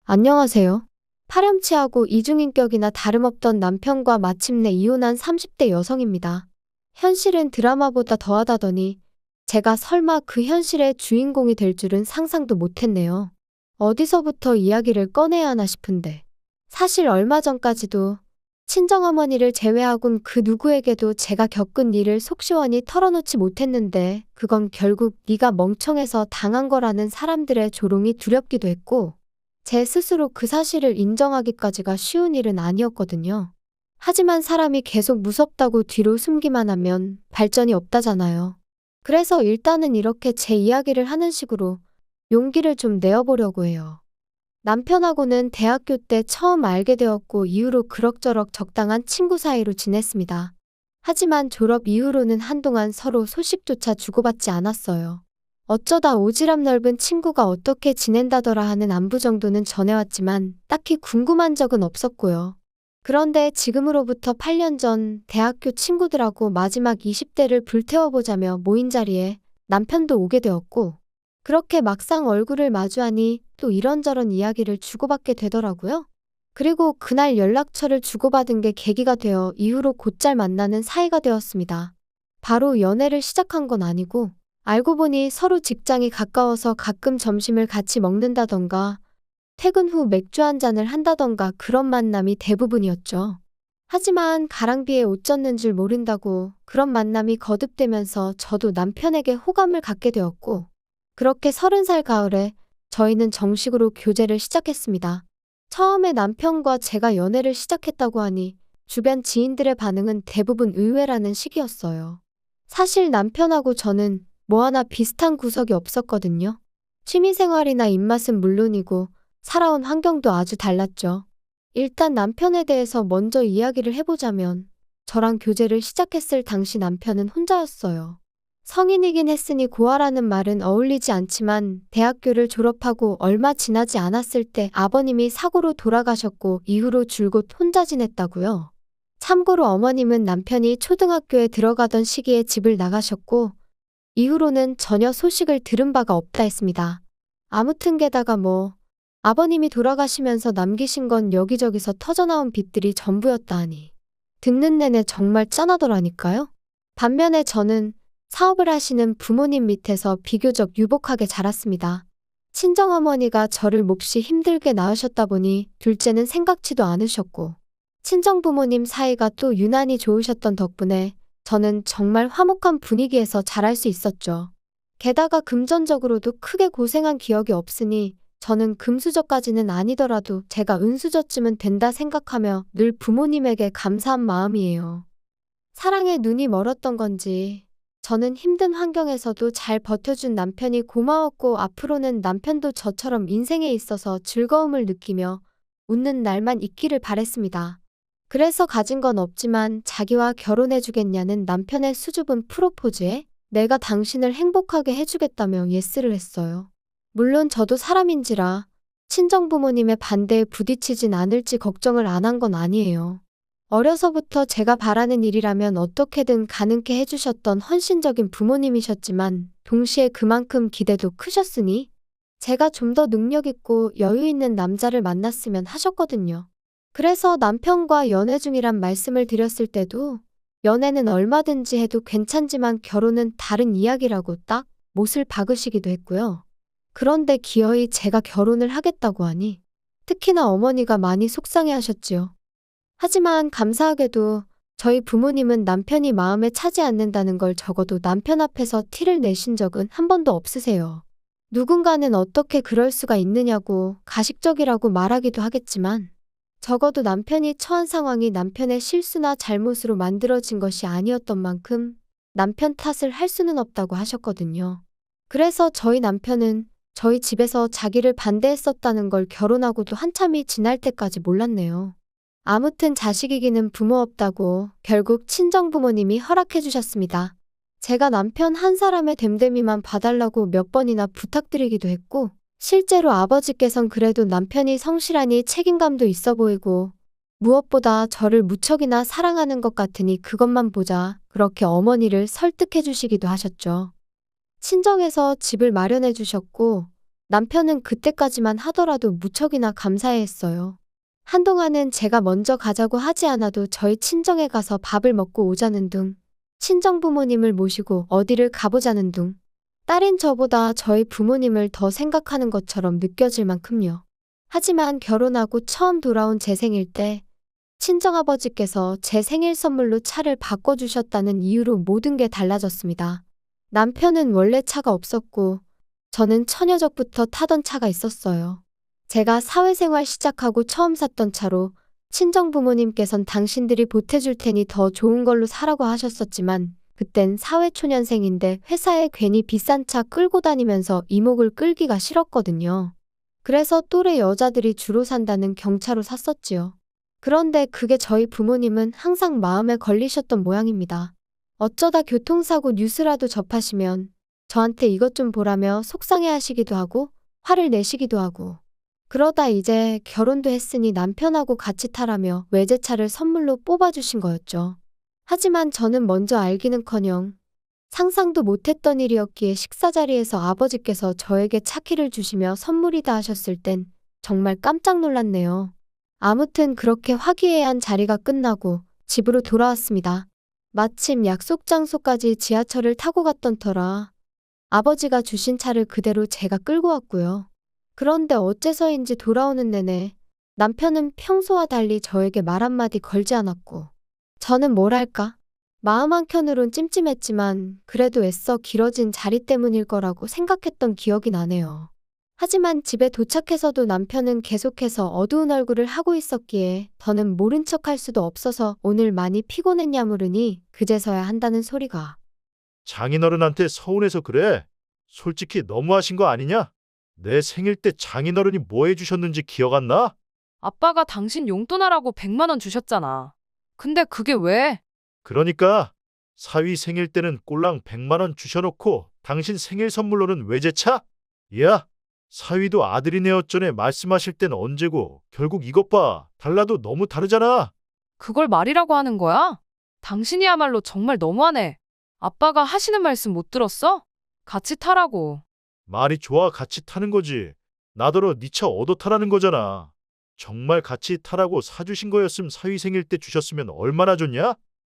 안녕하세요. 파렴치하고 이중인격이나 다름없던 남편과 마침내 이혼한 30대 여성입니다. 현실은 드라마보다 더하다더니 제가 설마 그 현실의 주인공이 될 줄은 상상도 못했네요. 어디서부터 이야기를 꺼내야 하나 싶은데. 사실 얼마 전까지도 친정어머니를 제외하곤 그 누구에게도 제가 겪은 일을 속 시원히 털어놓지 못했는데 그건 결국 네가 멍청해서 당한 거라는 사람들의 조롱이 두렵기도 했고 제 스스로 그 사실을 인정하기까지가 쉬운 일은 아니었거든요. 하지만 사람이 계속 무섭다고 뒤로 숨기만 하면 발전이 없다잖아요. 그래서 일단은 이렇게 제 이야기를 하는 식으로 용기를 좀 내어보려고 해요. 남편하고는 대학교 때 처음 알게 되었고 이후로 그럭저럭 적당한 친구 사이로 지냈습니다. 하지만 졸업 이후로는 한동안 서로 소식조차 주고받지 않았어요. 어쩌다 오지랖 넓은 친구가 어떻게 지낸다더라 하는 안부 정도는 전해왔지만 딱히 궁금한 적은 없었고요. 그런데 지금으로부터 8년 전 대학교 친구들하고 마지막 20대를 불태워보자며 모인 자리에 남편도 오게 되었고 그렇게 막상 얼굴을 마주하니 또 이런저런 이야기를 주고받게 되더라고요. 그리고 그날 연락처를 주고받은 게 계기가 되어 이후로 곧잘 만나는 사이가 되었습니다. 바로 연애를 시작한 건 아니고 알고 보니 서로 직장이 가까워서 가끔 점심을 같이 먹는다던가 퇴근 후 맥주 한 잔을 한다던가 그런 만남이 대부분이었죠. 하지만 가랑비에 옷 젖는 줄 모른다고 그런 만남이 거듭되면서 저도 남편에게 호감을 갖게 되었고 그렇게 30살 가을에 저희는 정식으로 교제를 시작했습니다. 처음에 남편과 제가 연애를 시작했다고 하니 주변 지인들의 반응은 대부분 의외라는 시기였어요. 사실 남편하고 저는 뭐 하나 비슷한 구석이 없었거든요. 취미생활이나 입맛은 물론이고 살아온 환경도 아주 달랐죠. 일단 남편에 대해서 먼저 이야기를 해보자면 저랑 교제를 시작했을 당시 남편은 혼자였어요. 성인이긴 했으니 고아라는 말은 어울리지 않지만 대학교를 졸업하고 얼마 지나지 않았을 때 아버님이 사고로 돌아가셨고 이후로 줄곧 혼자 지냈다고요. 참고로 어머님은 남편이 초등학교에 들어가던 시기에 집을 나가셨고 이후로는 전혀 소식을 들은 바가 없다 했습니다. 아무튼 게다가 아버님이 돌아가시면서 남기신 건 여기저기서 터져나온 빚들이 전부였다 하니 듣는 내내 정말 짠하더라니까요. 반면에 저는 사업을 하시는 부모님 밑에서 비교적 유복하게 자랐습니다. 친정어머니가 저를 몹시 힘들게 낳으셨다 보니 둘째는 생각지도 않으셨고 친정부모님 사이가 또 유난히 좋으셨던 덕분에 저는 정말 화목한 분위기에서 자랄 수 있었죠. 게다가 금전적으로도 크게 고생한 기억이 없으니 저는 금수저까지는 아니더라도 제가 은수저쯤은 된다 생각하며 늘 부모님에게 감사한 마음이에요. 사랑에 눈이 멀었던 건지 저는 힘든 환경에서도 잘 버텨준 남편이 고마웠고 앞으로는 남편도 저처럼 인생에 있어서 즐거움을 느끼며 웃는 날만 있기를 바랬습니다. 그래서 가진 건 없지만 자기와 결혼해주겠냐는 남편의 수줍은 프로포즈에 내가 당신을 행복하게 해주겠다며 예스를 했어요. 물론 저도 사람인지라 친정부모님의 반대에 부딪히진 않을지 걱정을 안 한 건 아니에요. 어려서부터 제가 바라는 일이라면 어떻게든 가능케 해주셨던 헌신적인 부모님이셨지만 동시에 그만큼 기대도 크셨으니 제가 좀 더 능력 있고 여유 있는 남자를 만났으면 하셨거든요. 그래서 남편과 연애 중이란 말씀을 드렸을 때도 연애는 얼마든지 해도 괜찮지만 결혼은 다른 이야기라고 딱 못을 박으시기도 했고요. 그런데 기어이 제가 결혼을 하겠다고 하니 특히나 어머니가 많이 속상해하셨지요. 하지만 감사하게도 저희 부모님은 남편이 마음에 차지 않는다는 걸 적어도 남편 앞에서 티를 내신 적은 한 번도 없으세요. 누군가는 어떻게 그럴 수가 있느냐고 가식적이라고 말하기도 하겠지만 적어도 남편이 처한 상황이 남편의 실수나 잘못으로 만들어진 것이 아니었던 만큼 남편 탓을 할 수는 없다고 하셨거든요. 그래서 저희 남편은 저희 집에서 자기를 반대했었다는 걸 결혼하고도 한참이 지날 때까지 몰랐네요. 아무튼 자식이기는 부모 없다고 결국 친정부모님이 허락해 주셨습니다. 제가 남편 한 사람의 됨됨이만 봐달라고 몇 번이나 부탁드리기도 했고 실제로 아버지께선 그래도 남편이 성실하니 책임감도 있어 보이고 무엇보다 저를 무척이나 사랑하는 것 같으니 그것만 보자 그렇게 어머니를 설득해 주시기도 하셨죠. 친정에서 집을 마련해 주셨고 남편은 그때까지만 하더라도 무척이나 감사해했어요. 한동안은 제가 먼저 가자고 하지 않아도 저희 친정에 가서 밥을 먹고 오자는 둥, 친정 부모님을 모시고 어디를 가보자는 둥, 딸인 저보다 저희 부모님을 더 생각하는 것처럼 느껴질 만큼요. 하지만 결혼하고 처음 돌아온 제 생일 때 친정아버지께서 제 생일 선물로 차를 바꿔주셨다는 이유로 모든 게 달라졌습니다. 남편은 원래 차가 없었고 저는 처녀적부터 타던 차가 있었어요. 제가 사회생활 시작하고 처음 샀던 차로 친정 부모님께선 당신들이 보태줄 테니 더 좋은 걸로 사라고 하셨었지만 그땐 사회초년생인데 회사에 괜히 비싼 차 끌고 다니면서 이목을 끌기가 싫었거든요. 그래서 또래 여자들이 주로 산다는 경차로 샀었지요. 그런데 그게 저희 부모님은 항상 마음에 걸리셨던 모양입니다. 어쩌다 교통사고 뉴스라도 접하시면 저한테 이것 좀 보라며 속상해 하시기도 하고 화를 내시기도 하고 그러다 이제 결혼도 했으니 남편하고 같이 타라며 외제차를 선물로 뽑아주신 거였죠. 하지만 저는 먼저 알기는커녕 상상도 못했던 일이었기에 식사 자리에서 아버지께서 저에게 차키를 주시며 선물이다 하셨을 땐 정말 깜짝 놀랐네요. 아무튼 그렇게 화기애애한 자리가 끝나고 집으로 돌아왔습니다. 마침 약속 장소까지 지하철을 타고 갔던 터라 아버지가 주신 차를 그대로 제가 끌고 왔고요. 그런데 어째서인지 돌아오는 내내 남편은 평소와 달리 저에게 말 한마디 걸지 않았고 저는 뭐랄까 마음 한켠으론 찜찜했지만 그래도 애써 길어진 자리 때문일 거라고 생각했던 기억이 나네요. 하지만 집에 도착해서도 남편은 계속해서 어두운 얼굴을 하고 있었기에 더는 모른 척할 수도 없어서 오늘 많이 피곤했냐 물으니 그제서야 한다는 소리가 장인어른한테 서운해서 그래. 솔직히 너무하신 거 아니냐? 내 생일 때 장인어른이 뭐 해주셨는지 기억 안 나? 아빠가 당신 용돈 하라고 100만 원 주셨잖아. 근데 그게 왜? 그러니까 사위 생일 때는 꼴랑 100만 원 주셔놓고 당신 생일 선물로는 외제차? 야, 사위도 아들이네 어쩌네 말씀하실 땐 언제고 결국 이것 봐. 달라도 너무 다르잖아. 그걸 말이라고 하는 거야? 당신이야말로 정말 너무하네. 아빠가 하시는 말씀 못 들었어? 같이 타라고. 말이 좋아 같이 타는 거지. 나더러 네 차 얻어 타라는 거잖아. 정말 같이 타라고 사주신 거였음 사위 생일 때 주셨으면 얼마나 좋냐?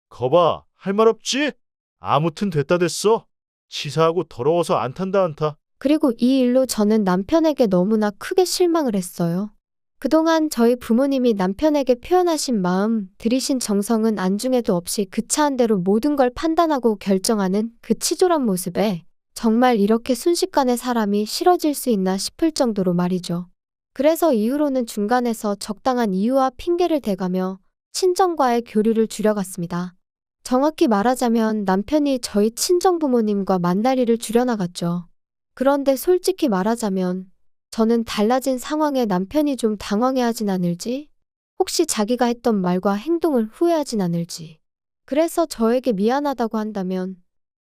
거봐, 할 말 없지? 아무튼 됐다 됐어. 치사하고 더러워서 안 탄다 안 타. 그리고 이 일로 저는 남편에게 너무나 크게 실망을 했어요. 그동안 저희 부모님이 남편에게 표현하신 마음, 들이신 정성은 안중에도 없이 그 차 한 대로 모든 걸 판단하고 결정하는 그 치졸한 모습에 정말 이렇게 순식간에 사람이 싫어질 수 있나 싶을 정도로 말이죠. 그래서 이후로는 중간에서 적당한 이유와 핑계를 대가며 친정과의 교류를 줄여갔습니다. 정확히 말하자면 남편이 저희 친정부모님과 만날 일을 줄여나갔죠. 그런데 솔직히 말하자면 저는 달라진 상황에 남편이 좀 당황해하진 않을지, 혹시 자기가 했던 말과 행동을 후회하진 않을지, 그래서 저에게 미안하다고 한다면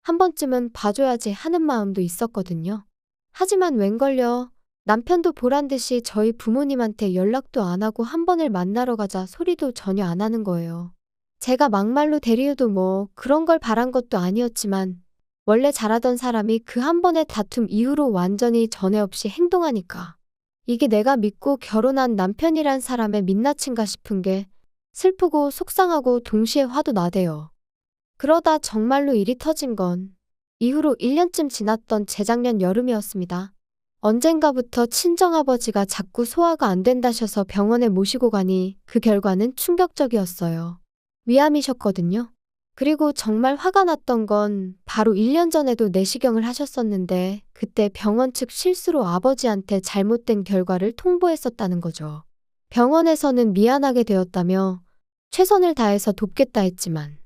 한 번쯤은 봐줘야지 하는 마음도 있었거든요. 하지만 웬걸요. 남편도 보란 듯이 저희 부모님한테 연락도 안 하고 한 번을 만나러 가자 소리도 전혀 안 하는 거예요. 제가 막말로 대리해도 뭐 그런 걸 바란 것도 아니었지만 원래 잘하던 사람이 그 한 번의 다툼 이후로 완전히 전에 없이 행동하니까 이게 내가 믿고 결혼한 남편이란 사람의 민낯인가 싶은 게 슬프고 속상하고 동시에 화도 나대요. 그러다 정말로 일이 터진 건 이후로 1년쯤 지났던 재작년 여름이었습니다. 언젠가부터 친정아버지가 자꾸 소화가 안 된다셔서 병원에 모시고 가니 그 결과는 충격적이었어요. 위암이셨거든요. 그리고 정말 화가 났던 건 바로 1년 전에도 내시경을 하셨었는데 그때 병원 측 실수로 아버지한테 잘못된 결과를 통보했었다는 거죠. 병원에서는 미안하게 되었다며 최선을 다해서 돕겠다 했지만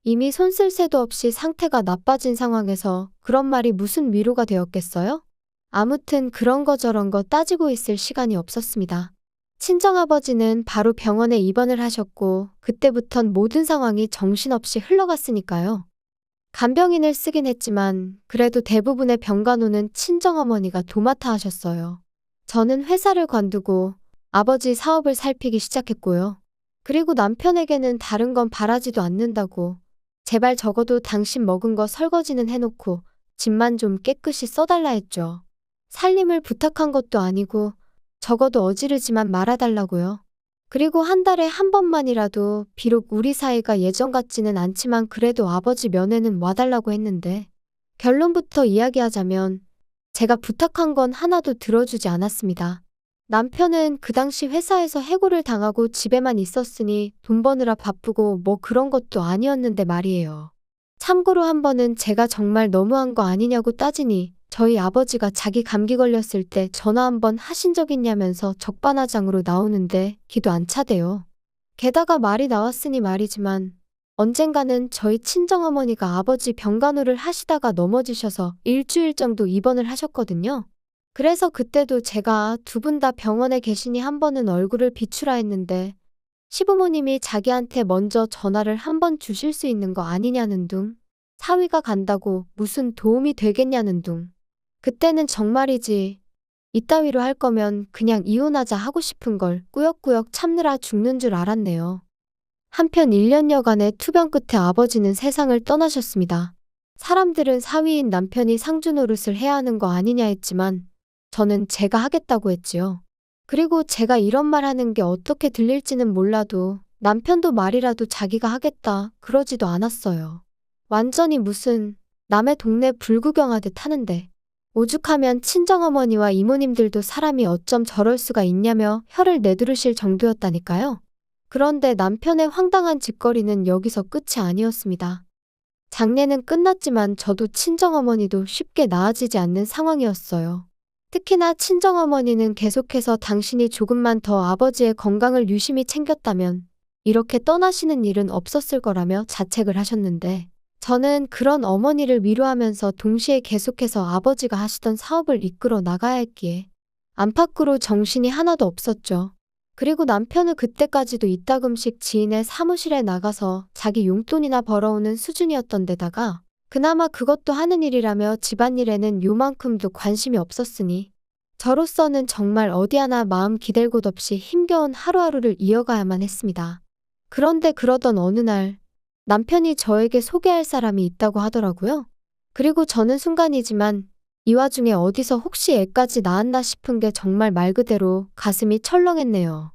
이미 손 쓸 새도 없이 상태가 나빠진 상황에서 그런 말이 무슨 위로가 되었겠어요? 아무튼 그런 거 저런 거 따지고 있을 시간이 없었습니다. 친정아버지는 바로 병원에 입원을 하셨고 그때부턴 모든 상황이 정신없이 흘러갔으니까요. 간병인을 쓰긴 했지만 그래도 대부분의 병간호는 친정어머니가 도맡아 하셨어요. 저는 회사를 관두고 아버지 사업을 살피기 시작했고요. 그리고 남편에게는 다른 건 바라지도 않는다고 제발 적어도 당신 먹은 거 설거지는 해놓고 집만 좀 깨끗이 써달라 했죠. 살림을 부탁한 것도 아니고 적어도 어지르지만 말아달라고요. 그리고 한 달에 한 번만이라도 비록 우리 사이가 예전 같지는 않지만 그래도 아버지 면회는 와달라고 했는데 결론부터 이야기하자면 제가 부탁한 건 하나도 들어주지 않았습니다. 남편은 그 당시 회사에서 해고를 당하고 집에만 있었으니 돈 버느라 바쁘고 뭐 그런 것도 아니었는데 말이에요. 참고로 한 번은 제가 정말 너무한 거 아니냐고 따지니 저희 아버지가 자기 감기 걸렸을 때 전화 한 번 하신 적 있냐면서 적반하장으로 나오는데 기도 안 차대요. 게다가 말이 나왔으니 말이지만 언젠가는 저희 친정어머니가 아버지 병간호를 하시다가 넘어지셔서 일주일 정도 입원을 하셨거든요. 그래서 그때도 제가 두 분 다 병원에 계시니 한 번은 얼굴을 비추라 했는데 시부모님이 자기한테 먼저 전화를 한 번 주실 수 있는 거 아니냐는 둥, 사위가 간다고 무슨 도움이 되겠냐는 둥. 그때는 정말이지. 이따위로 할 거면 그냥 이혼하자 하고 싶은 걸 꾸역꾸역 참느라 죽는 줄 알았네요. 한편 1년여간의 투병 끝에 아버지는 세상을 떠나셨습니다. 사람들은 사위인 남편이 상주 노릇을 해야 하는 거 아니냐 했지만 저는 제가 하겠다고 했지요. 그리고 제가 이런 말 하는 게 어떻게 들릴지는 몰라도 남편도 말이라도 자기가 하겠다 그러지도 않았어요. 완전히 무슨 남의 동네 불구경하듯 하는데 오죽하면 친정어머니와 이모님들도 사람이 어쩜 저럴 수가 있냐며 혀를 내두르실 정도였다니까요. 그런데 남편의 황당한 짓거리는 여기서 끝이 아니었습니다. 장례는 끝났지만 저도 친정어머니도 쉽게 나아지지 않는 상황이었어요. 특히나 친정어머니는 계속해서 당신이 조금만 더 아버지의 건강을 유심히 챙겼다면 이렇게 떠나시는 일은 없었을 거라며 자책을 하셨는데 저는 그런 어머니를 위로하면서 동시에 계속해서 아버지가 하시던 사업을 이끌어 나가야 했기에 안팎으로 정신이 하나도 없었죠. 그리고 남편은 그때까지도 이따금씩 지인의 사무실에 나가서 자기 용돈이나 벌어오는 수준이었던 데다가 그나마 그것도 하는 일이라며 집안일에는 요만큼도 관심이 없었으니 저로서는 정말 어디 하나 마음 기댈 곳 없이 힘겨운 하루하루를 이어가야만 했습니다. 그런데 그러던 어느 날 남편이 저에게 소개할 사람이 있다고 하더라고요. 그리고 저는 순간이지만 이 와중에 어디서 혹시 애까지 낳았나 싶은 게 정말 말 그대로 가슴이 철렁했네요.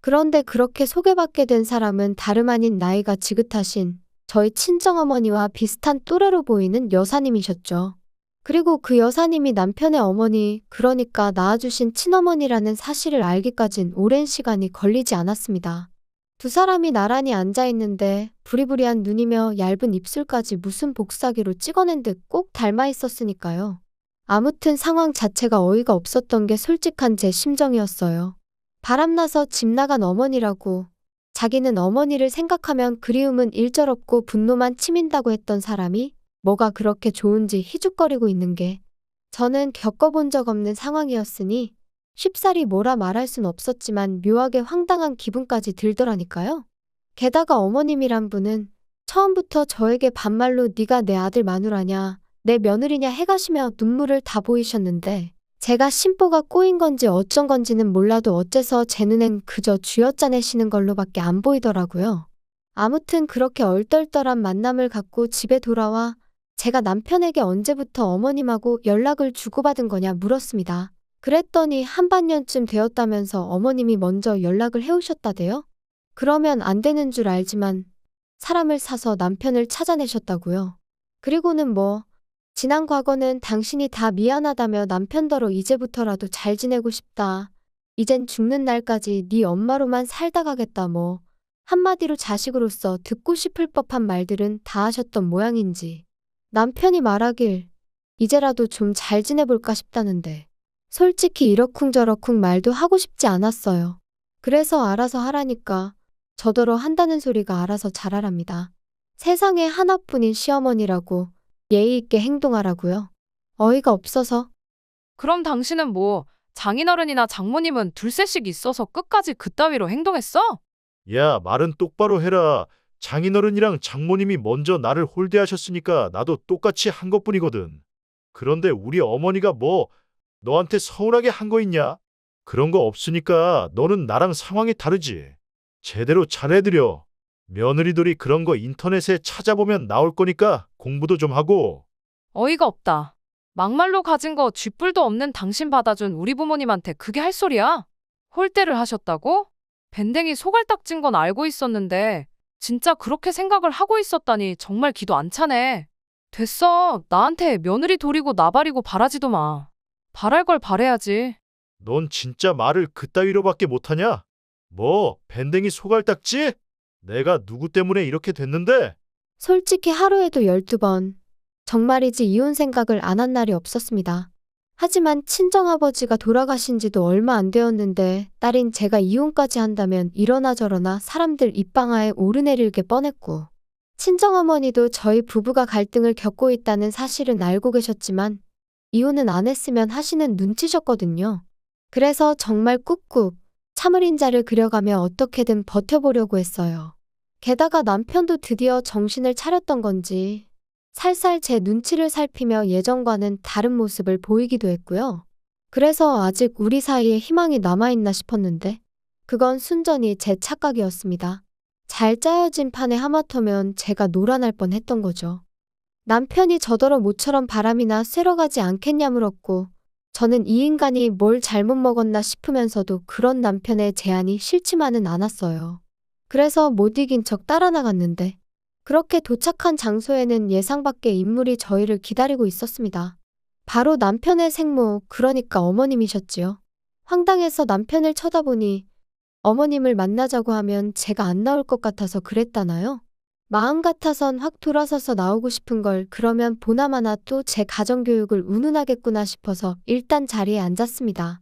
그런데 그렇게 소개받게 된 사람은 다름 아닌 나이가 지긋하신 저희 친정어머니와 비슷한 또래로 보이는 여사님이셨죠. 그리고 그 여사님이 남편의 어머니, 그러니까 낳아주신 친어머니라는 사실을 알기까진 오랜 시간이 걸리지 않았습니다. 두 사람이 나란히 앉아있는데 부리부리한 눈이며 얇은 입술까지 무슨 복사기로 찍어낸 듯 꼭 닮아 있었으니까요. 아무튼 상황 자체가 어이가 없었던 게 솔직한 제 심정이었어요. 바람나서 집 나간 어머니라고 자기는 어머니를 생각하면 그리움은 일절없고 분노만 치민다고 했던 사람이 뭐가 그렇게 좋은지 희죽거리고 있는 게 저는 겪어본 적 없는 상황이었으니 쉽사리 뭐라 말할 순 없었지만 묘하게 황당한 기분까지 들더라니까요. 게다가 어머님이란 분은 처음부터 저에게 반말로 네가 내 아들 마누라냐, 내 며느리냐 해가시며 눈물을 다 보이셨는데 제가 심보가 꼬인 건지 어쩐 건지는 몰라도 어째서 제 눈엔 그저 쥐어짜내시는 걸로밖에 안 보이더라고요. 아무튼 그렇게 얼떨떨한 만남을 갖고 집에 돌아와 제가 남편에게 언제부터 어머님하고 연락을 주고받은 거냐 물었습니다. 그랬더니 한반년쯤 되었다면서 어머님이 먼저 연락을 해오셨다대요? 그러면 안 되는 줄 알지만 사람을 사서 남편을 찾아내셨다고요. 그리고는 뭐 지난 과거는 당신이 다 미안하다며 남편더러 이제부터라도 잘 지내고 싶다. 이젠 죽는 날까지 네 엄마로만 살다 가겠다 뭐 한마디로 자식으로서 듣고 싶을 법한 말들은 다 하셨던 모양인지 남편이 말하길 이제라도 좀 잘 지내볼까 싶다는데 솔직히 이러쿵저러쿵 말도 하고 싶지 않았어요. 그래서 알아서 하라니까 저더러 한다는 소리가 알아서 잘하랍니다. 세상에 하나뿐인 시어머니라고 예의 있게 행동하라고요. 어이가 없어서. 그럼 당신은 뭐 장인어른이나 장모님은 둘셋씩 있어서 끝까지 그따위로 행동했어? 야, 말은 똑바로 해라. 장인어른이랑 장모님이 먼저 나를 홀대하셨으니까 나도 똑같이 한 것뿐이거든. 그런데 우리 어머니가 뭐 너한테 서운하게 한 거 있냐? 그런 거 없으니까 너는 나랑 상황이 다르지. 제대로 잘해드려. 며느리들이 그런 거 인터넷에 찾아보면 나올 거니까 공부도 좀 하고. 어이가 없다. 막말로 가진 거 쥐뿔도 없는 당신 받아준 우리 부모님한테 그게 할 소리야? 홀대를 하셨다고? 밴댕이 소갈딱 찐 건 알고 있었는데 진짜 그렇게 생각을 하고 있었다니 정말 기도 안 차네. 됐어. 나한테 며느리 도리고 나발이고 바라지도 마. 바랄 걸 바래야지. 넌 진짜 말을 그따위로밖에 못하냐? 뭐 밴댕이 소갈딱지? 내가 누구 때문에 이렇게 됐는데? 솔직히 하루에도 12번. 정말이지 이혼 생각을 안 한 날이 없었습니다. 하지만 친정아버지가 돌아가신 지도 얼마 안 되었는데 딸인 제가 이혼까지 한다면 이러나 저러나 사람들 입방아에 오르내릴 게 뻔했고, 친정어머니도 저희 부부가 갈등을 겪고 있다는 사실은 알고 계셨지만 이혼은 안 했으면 하시는 눈치셨거든요. 그래서 정말 꾹꾹 참을 인자를 그려가며 어떻게든 버텨보려고 했어요. 게다가 남편도 드디어 정신을 차렸던 건지 살살 제 눈치를 살피며 예전과는 다른 모습을 보이기도 했고요. 그래서 아직 우리 사이에 희망이 남아있나 싶었는데 그건 순전히 제 착각이었습니다. 잘 짜여진 판에 하마터면 제가 놀아날 뻔했던 거죠. 남편이 저더러 모처럼 바람이나 쐬러 가지 않겠냐 물었고, 저는 이 인간이 뭘 잘못 먹었나 싶으면서도 그런 남편의 제안이 싫지만은 않았어요. 그래서 못 이긴 척 따라 나갔는데, 그렇게 도착한 장소에는 예상 밖의 인물이 저희를 기다리고 있었습니다. 바로 남편의 생모, 그러니까 어머님이셨지요. 황당해서 남편을 쳐다보니 어머님을 만나자고 하면 제가 안 나올 것 같아서 그랬다나요? 마음 같아선 확 돌아서서 나오고 싶은 걸, 그러면 보나마나 또 제 가정교육을 운운하겠구나 싶어서 일단 자리에 앉았습니다.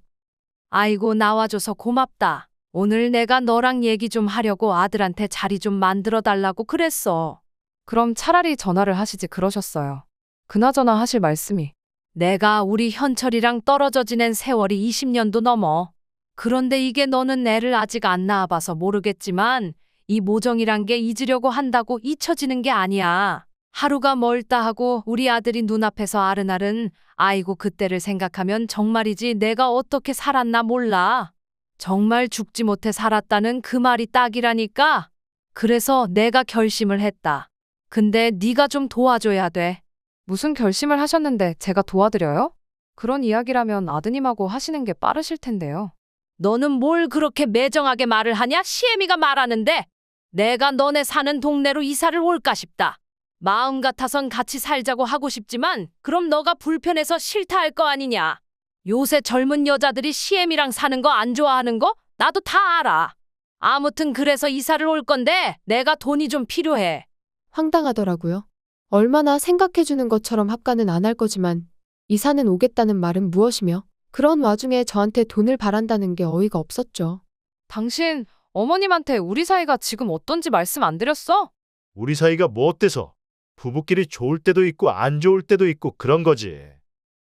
아이고, 나와줘서 고맙다. 오늘 내가 너랑 얘기 좀 하려고 아들한테 자리 좀 만들어 달라고 그랬어. 그럼 차라리 전화를 하시지 그러셨어요. 그나저나 하실 말씀이. 내가 우리 현철이랑 떨어져 지낸 세월이 20년도 넘어. 그런데 이게 너는 애를 아직 안 낳아봐서 모르겠지만 이 모정이란 게 잊으려고 한다고 잊혀지는 게 아니야. 하루가 멀다 하고 우리 아들이 눈앞에서 아른아른, 아이고 그때를 생각하면 정말이지 내가 어떻게 살았나 몰라. 정말 죽지 못해 살았다는 그 말이 딱이라니까. 그래서 내가 결심을 했다. 근데 네가 좀 도와줘야 돼. 무슨 결심을 하셨는데 제가 도와드려요? 그런 이야기라면 아드님하고 하시는 게 빠르실 텐데요. 너는 뭘 그렇게 매정하게 말을 하냐? 시애미가 말하는데. 내가 너네 사는 동네로 이사를 올까 싶다. 마음 같아선 같이 살자고 하고 싶지만 그럼 너가 불편해서 싫다 할 거 아니냐. 요새 젊은 여자들이 시애미랑 사는 거 안 좋아하는 거 나도 다 알아. 아무튼 그래서 이사를 올 건데 내가 돈이 좀 필요해. 황당하더라고요. 얼마나 생각해주는 것처럼 합가는 안 할 거지만 이사는 오겠다는 말은 무엇이며, 그런 와중에 저한테 돈을 바란다는 게 어이가 없었죠. 당신 어머님한테 우리 사이가 지금 어떤지 말씀 안 드렸어? 우리 사이가 뭐 어때서? 부부끼리 좋을 때도 있고 안 좋을 때도 있고 그런 거지.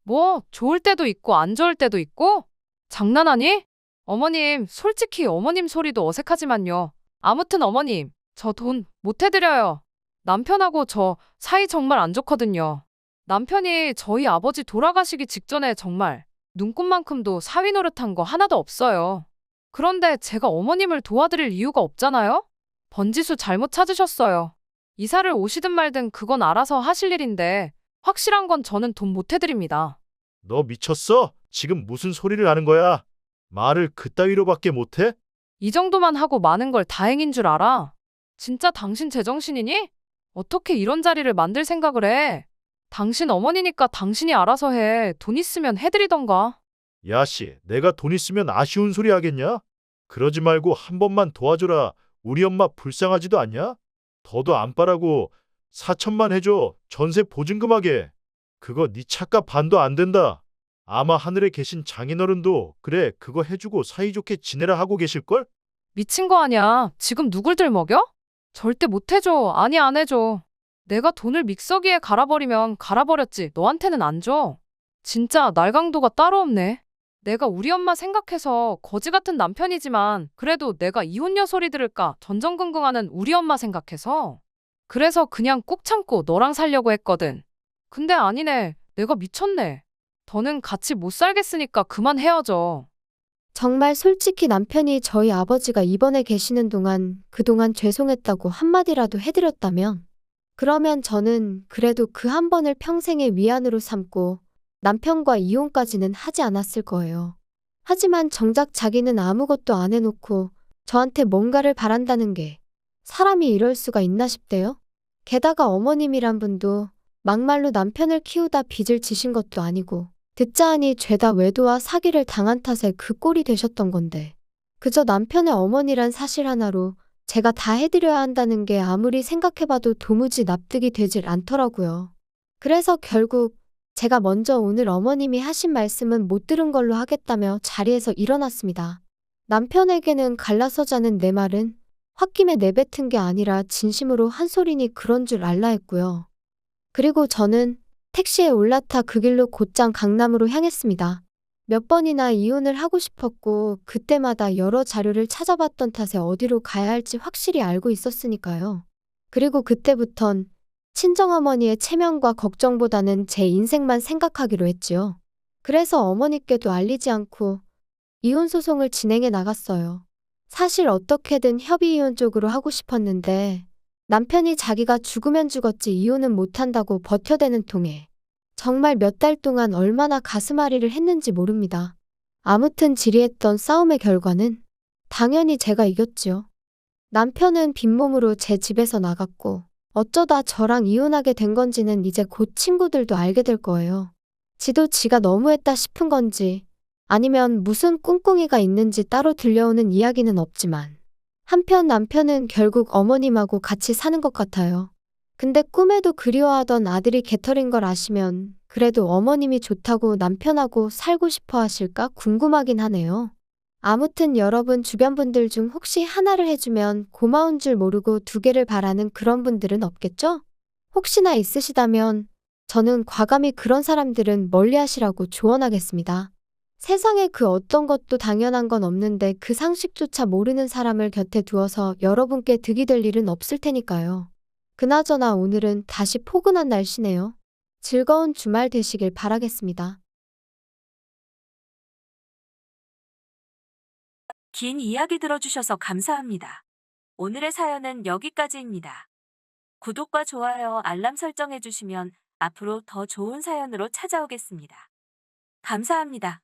뭐 좋을 때도 있고 안 좋을 때도 있고? 장난하니? 어머님, 솔직히 어머님 소리도 어색하지만요. 아무튼 어머님, 저 돈 못 해드려요. 남편하고 저 사이 정말 안 좋거든요. 남편이 저희 아버지 돌아가시기 직전에 정말 눈꽃만큼도 사위 노릇한 거 하나도 없어요. 그런데 제가 어머님을 도와드릴 이유가 없잖아요? 번지수 잘못 찾으셨어요. 이사를 오시든 말든 그건 알아서 하실 일인데 확실한 건 저는 돈 못 해드립니다. 너 미쳤어? 지금 무슨 소리를 하는 거야? 말을 그따위로밖에 못해? 이 정도만 하고 많은 걸 다행인 줄 알아. 진짜 당신 제정신이니? 어떻게 이런 자리를 만들 생각을 해? 당신 어머니니까 당신이 알아서 해. 돈 있으면 해드리던가. 야씨, 내가 돈 있으면 아쉬운 소리 하겠냐? 그러지 말고 한 번만 도와줘라. 우리 엄마 불쌍하지도 않냐? 더도 안 바라고 4천만 해줘. 전세 보증금하게. 그거 네 차값 반도 안 된다. 아마 하늘에 계신 장인어른도 그래 그거 해주고 사이좋게 지내라 하고 계실걸? 미친 거 아니야. 지금 누굴 들먹여? 절대 못 해줘. 아니 안 해줘. 내가 돈을 믹서기에 갈아버리면 갈아버렸지. 너한테는 안 줘. 진짜 날강도가 따로 없네. 내가 우리 엄마 생각해서 거지 같은 남편이지만 그래도 내가 이혼녀 소리 들을까 전전긍긍하는 우리 엄마 생각해서. 그래서 그냥 꾹 참고 너랑 살려고 했거든. 근데 아니네. 내가 미쳤네. 더는 같이 못 살겠으니까 그만 헤어져. 정말 솔직히 남편이 저희 아버지가 입원해 계시는 동안 그동안 죄송했다고 한마디라도 해드렸다면, 그러면 저는 그래도 그 한 번을 평생의 위안으로 삼고 남편과 이혼까지는 하지 않았을 거예요. 하지만 정작 자기는 아무것도 안 해놓고 저한테 뭔가를 바란다는 게 사람이 이럴 수가 있나 싶대요. 게다가 어머님이란 분도 막말로 남편을 키우다 빚을 지신 것도 아니고 듣자 하니 죄다 외도와 사기를 당한 탓에 그 꼴이 되셨던 건데 그저 남편의 어머니란 사실 하나로 제가 다 해드려야 한다는 게 아무리 생각해봐도 도무지 납득이 되질 않더라고요. 그래서 결국 제가 먼저 오늘 어머님이 하신 말씀은 못 들은 걸로 하겠다며 자리에서 일어났습니다. 남편에게는 갈라서자는 내 말은 홧김에 내뱉은 게 아니라 진심으로 한 소리니 그런 줄 알라 했고요. 그리고 저는 택시에 올라타 그 길로 곧장 강남으로 향했습니다. 몇 번이나 이혼을 하고 싶었고 그때마다 여러 자료를 찾아봤던 탓에 어디로 가야 할지 확실히 알고 있었으니까요. 그리고 그때부턴 친정어머니의 체면과 걱정보다는 제 인생만 생각하기로 했지요. 그래서 어머니께도 알리지 않고 이혼 소송을 진행해 나갔어요. 사실 어떻게든 협의 이혼 쪽으로 하고 싶었는데 남편이 자기가 죽으면 죽었지 이혼은 못한다고 버텨대는 통에 정말 몇 달 동안 얼마나 가슴앓이를 했는지 모릅니다. 아무튼 지리했던 싸움의 결과는 당연히 제가 이겼지요. 남편은 빈몸으로 제 집에서 나갔고 어쩌다 저랑 이혼하게 된 건지는 이제 곧 친구들도 알게 될 거예요. 지도 지가 너무했다 싶은 건지 아니면 무슨 꿍꿍이가 있는지 따로 들려오는 이야기는 없지만 한편 남편은 결국 어머님하고 같이 사는 것 같아요. 근데 꿈에도 그리워하던 아들이 개털인 걸 아시면 그래도 어머님이 좋다고 남편하고 살고 싶어 하실까 궁금하긴 하네요. 아무튼 여러분 주변 분들 중 혹시 하나를 해주면 고마운 줄 모르고 두 개를 바라는 그런 분들은 없겠죠? 혹시나 있으시다면 저는 과감히 그런 사람들은 멀리 하시라고 조언하겠습니다. 세상에 그 어떤 것도 당연한 건 없는데 그 상식조차 모르는 사람을 곁에 두어서 여러분께 득이 될 일은 없을 테니까요. 그나저나 오늘은 다시 포근한 날씨네요. 즐거운 주말 되시길 바라겠습니다. 긴 이야기 들어주셔서 감사합니다. 오늘의 사연은 여기까지입니다. 구독과 좋아요, 알람 설정해주시면 앞으로 더 좋은 사연으로 찾아오겠습니다. 감사합니다.